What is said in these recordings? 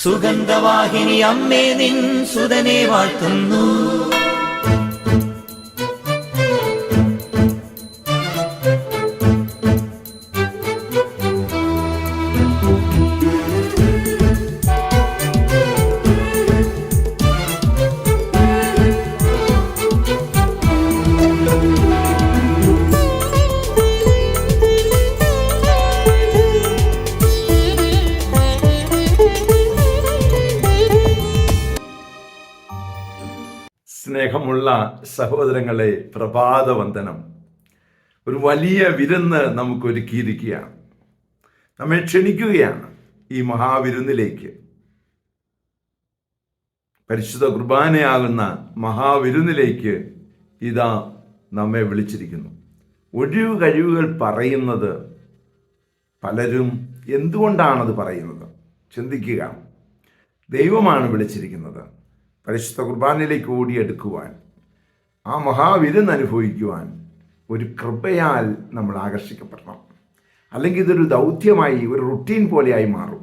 സുഗന്ധവാഹിനി അമ്മേ നിൻ സുതനെ വാഴ്ത്തുന്നു. സ്നേഹമുള്ള സഹോദരങ്ങളെ, പ്രഭാതവന്ദനം. ഒരു വലിയ വിരുന്ന് നമുക്ക് ഒരുക്കിയിരിക്കുകയാണ്. നമ്മെ ക്ഷണിക്കുകയാണ് ഈ മഹാവിരുന്നിലേക്ക്. പരിശുദ്ധ കുർബാനയാകുന്ന മഹാവിരുന്നിലേക്ക് ഇതാ നമ്മെ വിളിച്ചിരിക്കുന്നു. ഒഴിവ് കഴിവുകൾ പറയുന്നത് പലരും എന്തുകൊണ്ടാണത് പറയുന്നത്? ചിന്തിക്കുക. ദൈവമാണ് വിളിച്ചിരിക്കുന്നത്. പരിശുദ്ധ കുർബാനയിലേക്ക് ഓടിയെടുക്കുവാൻ, ആ മഹാവിരുന്ന് അനുഭവിക്കുവാൻ ഒരു കൃപയാൽ നമ്മൾ ആകർഷിക്കപ്പെടണം. അല്ലെങ്കിൽ ഇതൊരു ദൗത്യമായി, ഒരു റുട്ടീൻ പോലെയായി മാറും.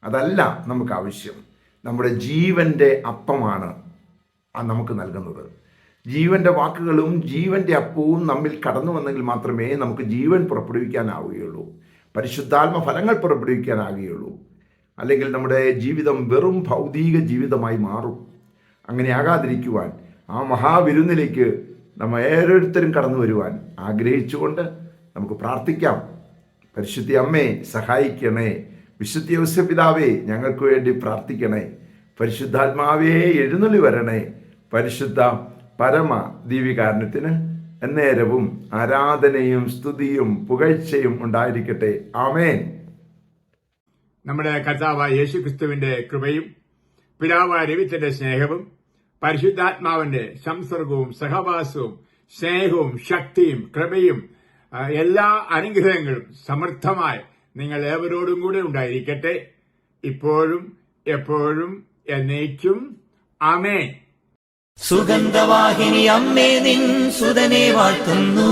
അതല്ല നമുക്ക് ആവശ്യം. നമ്മുടെ ജീവൻ്റെ അപ്പമാണ് നമുക്ക് നൽകുന്നത്. ജീവൻ്റെ വാക്കുകളും ജീവൻ്റെ അപ്പവും നമ്മിൽ കടന്നു വന്നെങ്കിൽ മാത്രമേ നമുക്ക് ജീവൻ പുറപ്പെടുവിക്കാനാവുകയുള്ളൂ, പരിശുദ്ധാത്മ ഫലങ്ങൾ പുറപ്പെടുവിക്കാനാവുകയുള്ളൂ. അല്ലെങ്കിൽ നമ്മുടെ ജീവിതം വെറും ഭൗതിക ജീവിതമായി മാറും. അങ്ങനെ ആകാതിരിക്കുവാൻ ആ മഹാവിരുന്നിലേക്ക് നമ്മൾ ഓരോരുത്തരും കടന്നു വരുവാൻ ആഗ്രഹിച്ചുകൊണ്ട് നമുക്ക് പ്രാർത്ഥിക്കാം. പരിശുദ്ധ അമ്മേ സഹായിക്കണേ. വിശുദ്ധ ഔസേപ്പിതാവേ ഞങ്ങൾക്ക് വേണ്ടി പ്രാർത്ഥിക്കണേ. പരിശുദ്ധാത്മാവേ എഴുന്നള്ളി വരണേ. പരിശുദ്ധ പരമ ദിവ്യകാരുണ്യത്തിന് എന്നേരവും ആരാധനയും സ്തുതിയും പുകഴ്ചയും ഉണ്ടായിരിക്കട്ടെ. ആമേൻ. നമ്മുടെ കർത്താവായ യേശുക്രിസ്തുവിന്റെ കൃപയും പിതാവായ ദൈവത്തിന്റെ സ്നേഹവും പരിശുദ്ധാത്മാവിന്റെ സംസർഗവും സഹവാസവും സ്നേഹവും ശക്തിയും കൃപയും എല്ലാ അനുഗ്രഹങ്ങളും സമൃദ്ധമായി നിങ്ങൾ ഏവരോടും കൂടെ ഉണ്ടായിരിക്കട്ടെ, ഇപ്പോഴും എപ്പോഴും എന്നേക്കും. ആമേൻ. സുഗന്ധവാഹിനി അമ്മേ നിൻ സുതനെ വാഴ്ത്തുന്നു.